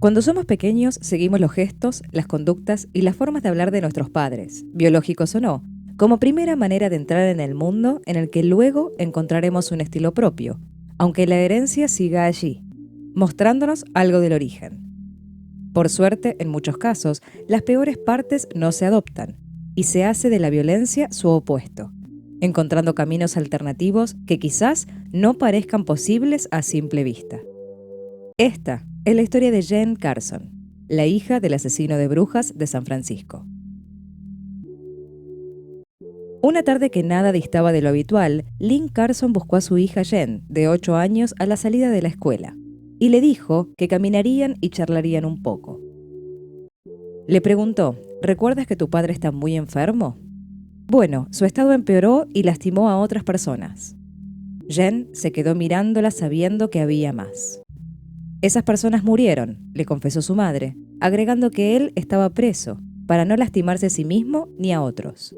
Cuando somos pequeños, seguimos los gestos, las conductas y las formas de hablar de nuestros padres, biológicos o no, como primera manera de entrar en el mundo en el que luego encontraremos un estilo propio, aunque la herencia siga allí, mostrándonos algo del origen. Por suerte, en muchos casos, las peores partes no se adoptan y se hace de la violencia su opuesto, encontrando caminos alternativos que quizás no parezcan posibles a simple vista. Esta es la historia de Jane Carson, la hija del asesino de brujas de San Francisco. Una tarde que nada distaba de lo habitual, Lynn Carson buscó a su hija Jane, de 8 años, a la salida de la escuela, y le dijo que caminarían y charlarían un poco. Le preguntó, ¿recuerdas que tu padre está muy enfermo? Bueno, su estado empeoró y lastimó a otras personas. Jane se quedó mirándola sabiendo que había más. Esas personas murieron, le confesó su madre, agregando que él estaba preso, para no lastimarse a sí mismo ni a otros.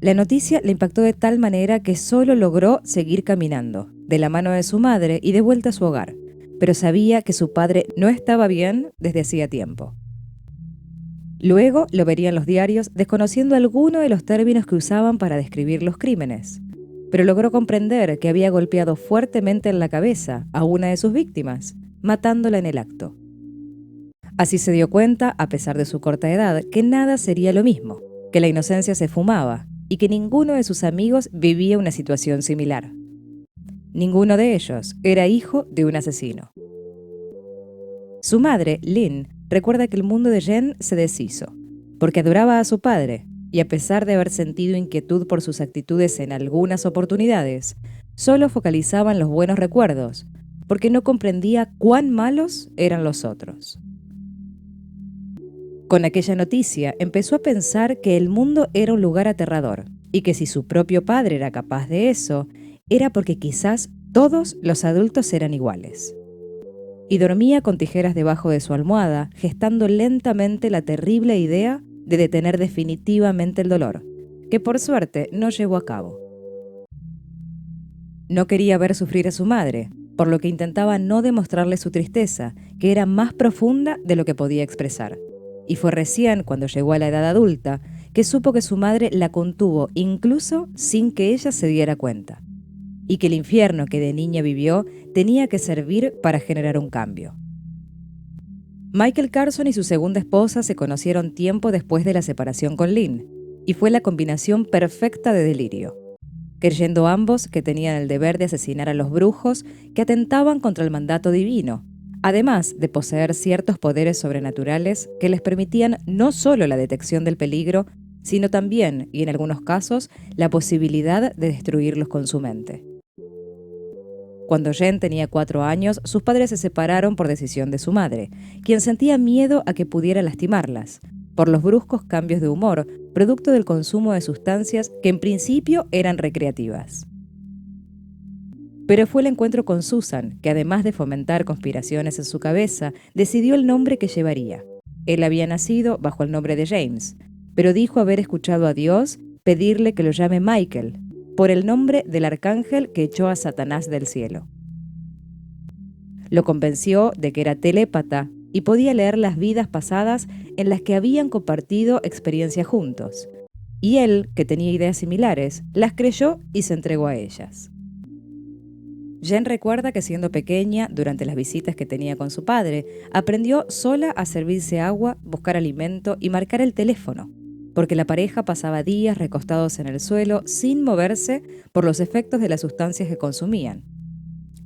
La noticia le impactó de tal manera que solo logró seguir caminando, de la mano de su madre y de vuelta a su hogar, pero sabía que su padre no estaba bien desde hacía tiempo. Luego lo vería en los diarios, desconociendo alguno de los términos que usaban para describir los crímenes, pero logró comprender que había golpeado fuertemente en la cabeza a una de sus víctimas, matándola en el acto. Así se dio cuenta, a pesar de su corta edad, que nada sería lo mismo, que la inocencia se fumaba y que ninguno de sus amigos vivía una situación similar. Ninguno de ellos era hijo de un asesino. Su madre, Lynn, recuerda que el mundo de Jane se deshizo, porque adoraba a su padre, y a pesar de haber sentido inquietud por sus actitudes en algunas oportunidades, solo focalizaba en los buenos recuerdos, porque no comprendía cuán malos eran los otros. Con aquella noticia empezó a pensar que el mundo era un lugar aterrador, y que si su propio padre era capaz de eso, era porque quizás todos los adultos eran iguales. Y dormía con tijeras debajo de su almohada, gestando lentamente la terrible idea de detener definitivamente el dolor, que por suerte no llevó a cabo. No quería ver sufrir a su madre, por lo que intentaba no demostrarle su tristeza, que era más profunda de lo que podía expresar. Y fue recién cuando llegó a la edad adulta que supo que su madre la contuvo incluso sin que ella se diera cuenta, y que el infierno que de niña vivió tenía que servir para generar un cambio. Michael Carson y su segunda esposa se conocieron tiempo después de la separación con Lynn, y fue la combinación perfecta de delirio, creyendo ambos que tenían el deber de asesinar a los brujos que atentaban contra el mandato divino, además de poseer ciertos poderes sobrenaturales que les permitían no solo la detección del peligro, sino también, y en algunos casos, la posibilidad de destruirlos con su mente. Cuando Jane tenía 4 años, sus padres se separaron por decisión de su madre, quien sentía miedo a que pudiera lastimarlas, por los bruscos cambios de humor, producto del consumo de sustancias que en principio eran recreativas. Pero fue el encuentro con Susan, que además de fomentar conspiraciones en su cabeza, decidió el nombre que llevaría. Él había nacido bajo el nombre de James, pero dijo haber escuchado a Dios pedirle que lo llame Michael, por el nombre del arcángel que echó a Satanás del cielo. Lo convenció de que era telépata y podía leer las vidas pasadas en las que habían compartido experiencias juntos, y él, que tenía ideas similares, las creyó y se entregó a ellas. Jane recuerda que siendo pequeña, durante las visitas que tenía con su padre, aprendió sola a servirse agua, buscar alimento y marcar el teléfono, porque la pareja pasaba días recostados en el suelo sin moverse por los efectos de las sustancias que consumían,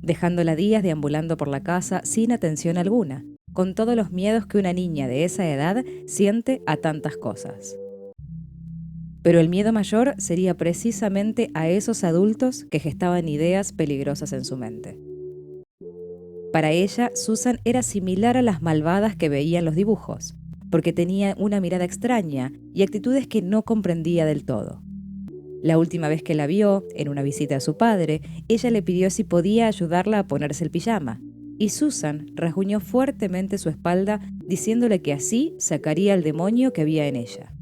dejándola días deambulando por la casa sin atención alguna, con todos los miedos que una niña de esa edad siente a tantas cosas. Pero el miedo mayor sería precisamente a esos adultos que gestaban ideas peligrosas en su mente. Para ella, Susan era similar a las malvadas que veía en los dibujos, porque tenía una mirada extraña y actitudes que no comprendía del todo. La última vez que la vio, en una visita a su padre, ella le pidió si podía ayudarla a ponerse el pijama, y Susan rasguñó fuertemente su espalda diciéndole que así sacaría el demonio que había en ella,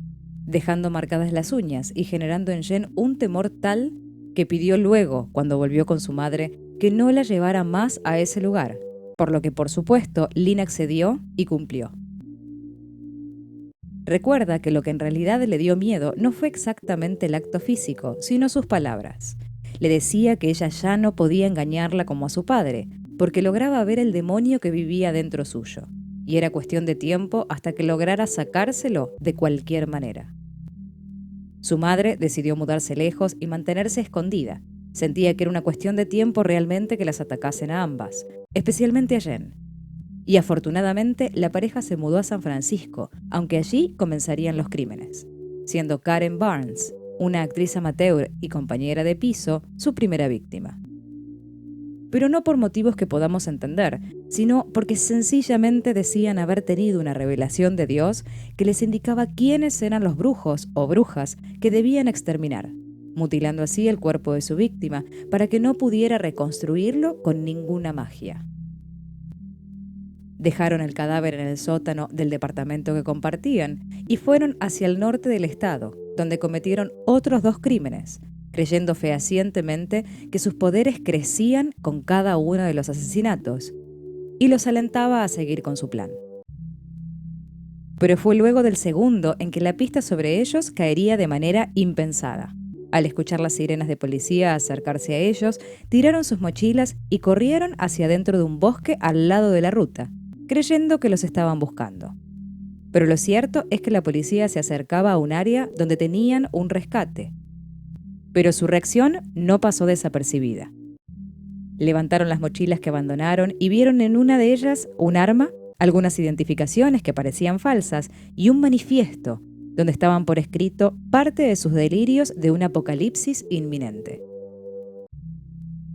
dejando marcadas las uñas y generando en Jane un temor tal que pidió luego, cuando volvió con su madre, que no la llevara más a ese lugar, por lo que por supuesto Lynn accedió y cumplió. Recuerda que lo que en realidad le dio miedo no fue exactamente el acto físico, sino sus palabras. Le decía que ella ya no podía engañarla como a su padre, porque lograba ver el demonio que vivía dentro suyo, y era cuestión de tiempo hasta que lograra sacárselo de cualquier manera. Su madre decidió mudarse lejos y mantenerse escondida. Sentía que era una cuestión de tiempo realmente que las atacasen a ambas, especialmente a Jen. Y afortunadamente la pareja se mudó a San Francisco, aunque allí comenzarían los crímenes, siendo Karen Barnes, una actriz amateur y compañera de piso, su primera víctima. Pero no por motivos que podamos entender, sino porque sencillamente decían haber tenido una revelación de Dios que les indicaba quiénes eran los brujos o brujas que debían exterminar, mutilando así el cuerpo de su víctima para que no pudiera reconstruirlo con ninguna magia. Dejaron el cadáver en el sótano del departamento que compartían y fueron hacia el norte del estado, donde cometieron otros 2 crímenes, creyendo fehacientemente que sus poderes crecían con cada uno de los asesinatos, y los alentaba a seguir con su plan. Pero fue luego del segundo en que la pista sobre ellos caería de manera impensada. Al escuchar las sirenas de policía acercarse a ellos, tiraron sus mochilas y corrieron hacia dentro de un bosque al lado de la ruta, creyendo que los estaban buscando. Pero lo cierto es que la policía se acercaba a un área donde tenían un rescate. Pero su reacción no pasó desapercibida. Levantaron las mochilas que abandonaron y vieron en una de ellas un arma, algunas identificaciones que parecían falsas y un manifiesto donde estaban por escrito parte de sus delirios de un apocalipsis inminente.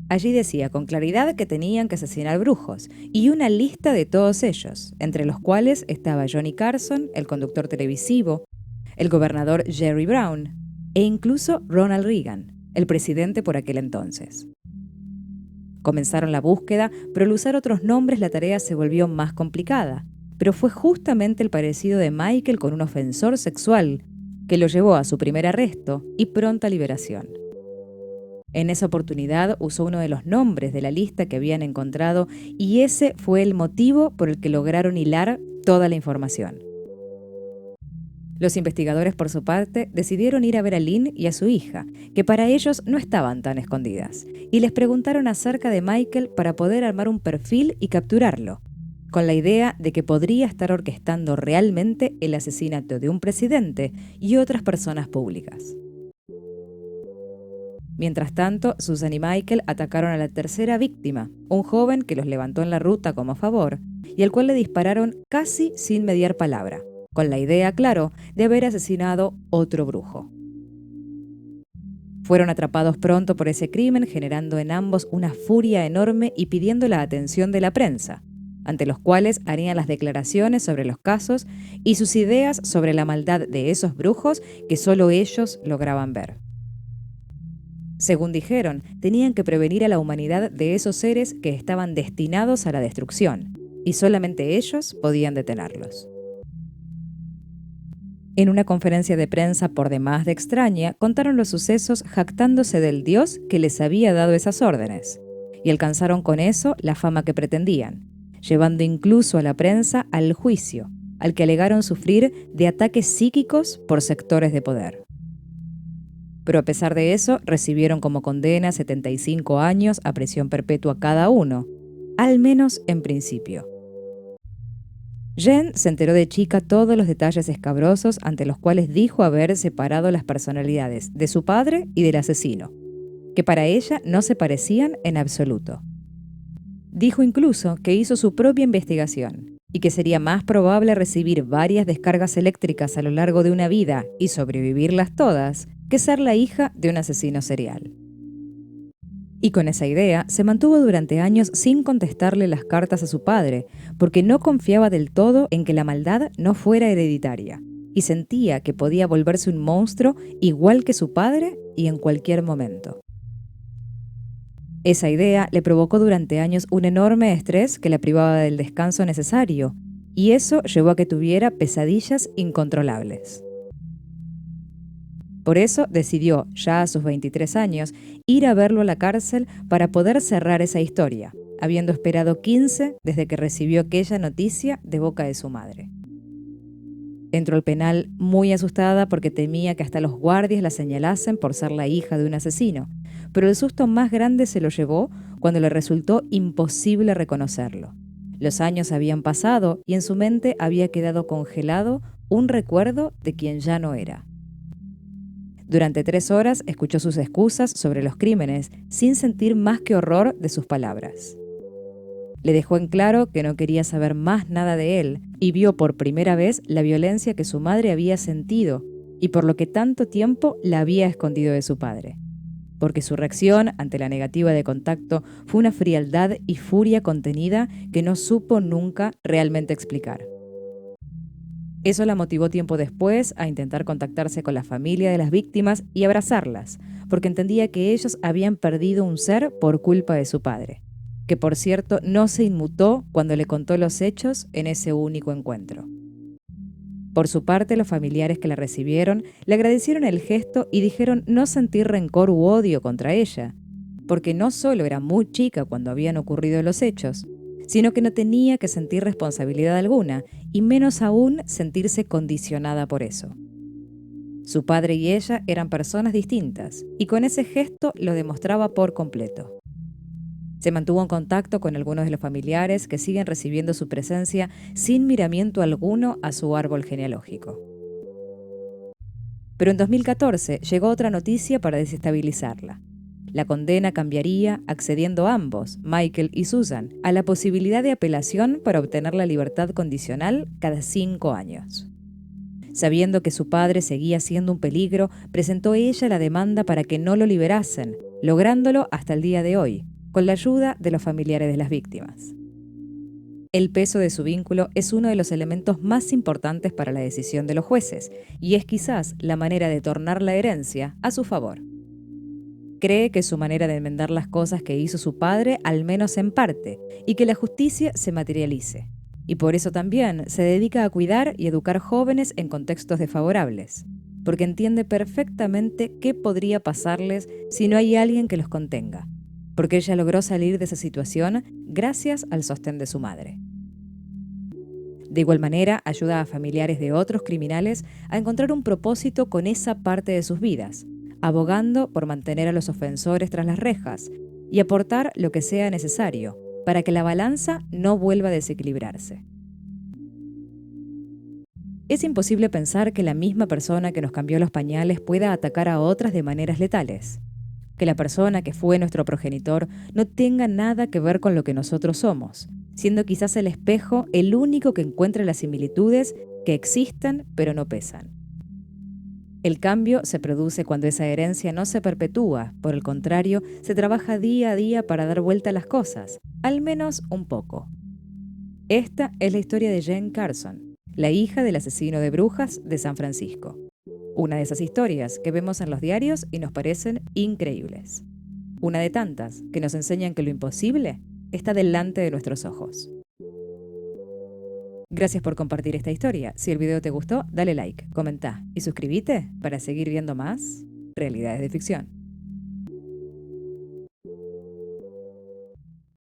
Allí decía con claridad que tenían que asesinar brujos y una lista de todos ellos, entre los cuales estaba Johnny Carson, el conductor televisivo, el gobernador Jerry Brown e incluso Ronald Reagan, el presidente por aquel entonces. Comenzaron la búsqueda, pero al usar otros nombres la tarea se volvió más complicada, pero fue justamente el parecido de Michael con un ofensor sexual que lo llevó a su primer arresto y pronta liberación. En esa oportunidad usó uno de los nombres de la lista que habían encontrado y ese fue el motivo por el que lograron hilar toda la información. Los investigadores, por su parte, decidieron ir a ver a Lynn y a su hija, que para ellos no estaban tan escondidas, y les preguntaron acerca de Michael para poder armar un perfil y capturarlo, con la idea de que podría estar orquestando realmente el asesinato de un presidente y otras personas públicas. Mientras tanto, Susan y Michael atacaron a la tercera víctima, un joven que los levantó en la ruta como favor, y al cual le dispararon casi sin mediar palabra, con la idea, claro, de haber asesinado otro brujo. Fueron atrapados pronto por ese crimen, generando en ambos una furia enorme y pidiendo la atención de la prensa, ante los cuales harían las declaraciones sobre los casos y sus ideas sobre la maldad de esos brujos que solo ellos lograban ver. Según dijeron, tenían que prevenir a la humanidad de esos seres que estaban destinados a la destrucción, y solamente ellos podían detenerlos. En una conferencia de prensa por demás de extraña, contaron los sucesos jactándose del Dios que les había dado esas órdenes, y alcanzaron con eso la fama que pretendían, llevando incluso a la prensa al juicio, al que alegaron sufrir de ataques psíquicos por sectores de poder. Pero a pesar de eso, recibieron como condena 75 años a prisión perpetua cada uno, al menos en principio. Jen se enteró de chica todos los detalles escabrosos ante los cuales dijo haber separado las personalidades de su padre y del asesino, que para ella no se parecían en absoluto. Dijo incluso que hizo su propia investigación y que sería más probable recibir varias descargas eléctricas a lo largo de una vida y sobrevivirlas todas que ser la hija de un asesino serial. Y con esa idea se mantuvo durante años sin contestarle las cartas a su padre, porque no confiaba del todo en que la maldad no fuera hereditaria, y sentía que podía volverse un monstruo igual que su padre y en cualquier momento. Esa idea le provocó durante años un enorme estrés que la privaba del descanso necesario, y eso llevó a que tuviera pesadillas incontrolables. Por eso decidió, ya a sus 23 años, ir a verlo a la cárcel para poder cerrar esa historia, habiendo esperado 15 desde que recibió aquella noticia de boca de su madre. Entró al penal muy asustada porque temía que hasta los guardias la señalasen por ser la hija de un asesino, pero el susto más grande se lo llevó cuando le resultó imposible reconocerlo. Los años habían pasado y en su mente había quedado congelado un recuerdo de quien ya no era. Durante 3 horas escuchó sus excusas sobre los crímenes sin sentir más que horror de sus palabras. Le dejó en claro que no quería saber más nada de él y vio por primera vez la violencia que su madre había sentido y por lo que tanto tiempo la había escondido de su padre. Porque su reacción ante la negativa de contacto fue una frialdad y furia contenida que no supo nunca realmente explicar. Eso la motivó tiempo después a intentar contactarse con la familia de las víctimas y abrazarlas, porque entendía que ellos habían perdido un ser por culpa de su padre, que por cierto no se inmutó cuando le contó los hechos en ese único encuentro. Por su parte, los familiares que la recibieron le agradecieron el gesto y dijeron no sentir rencor u odio contra ella, porque no solo era muy chica cuando habían ocurrido los hechos, sino que no tenía que sentir responsabilidad alguna, y menos aún sentirse condicionada por eso. Su padre y ella eran personas distintas, y con ese gesto lo demostraba por completo. Se mantuvo en contacto con algunos de los familiares que siguen recibiendo su presencia sin miramiento alguno a su árbol genealógico. Pero en 2014 llegó otra noticia para desestabilizarla. La condena cambiaría accediendo ambos, Michael y Susan, a la posibilidad de apelación para obtener la libertad condicional cada 5 años. Sabiendo que su padre seguía siendo un peligro, presentó ella la demanda para que no lo liberasen, lográndolo hasta el día de hoy, con la ayuda de los familiares de las víctimas. El peso de su vínculo es uno de los elementos más importantes para la decisión de los jueces, y es quizás la manera de tornar la herencia a su favor. Cree que es su manera de enmendar las cosas que hizo su padre, al menos en parte, y que la justicia se materialice. Y por eso también se dedica a cuidar y educar jóvenes en contextos desfavorables, porque entiende perfectamente qué podría pasarles si no hay alguien que los contenga, porque ella logró salir de esa situación gracias al sostén de su madre. De igual manera, ayuda a familiares de otros criminales a encontrar un propósito con esa parte de sus vidas, abogando por mantener a los ofensores tras las rejas y aportar lo que sea necesario para que la balanza no vuelva a desequilibrarse. Es imposible pensar que la misma persona que nos cambió los pañales pueda atacar a otras de maneras letales, que la persona que fue nuestro progenitor no tenga nada que ver con lo que nosotros somos, siendo quizás el espejo el único que encuentre las similitudes que existen pero no pesan. El cambio se produce cuando esa herencia no se perpetúa, por el contrario, se trabaja día a día para dar vuelta a las cosas, al menos un poco. Esta es la historia de Jane Carson, la hija del asesino de brujas de San Francisco. Una de esas historias que vemos en los diarios y nos parecen increíbles. Una de tantas que nos enseñan que lo imposible está delante de nuestros ojos. Gracias por compartir esta historia. Si el video te gustó, dale like, comenta y suscríbete para seguir viendo más realidades de ficción.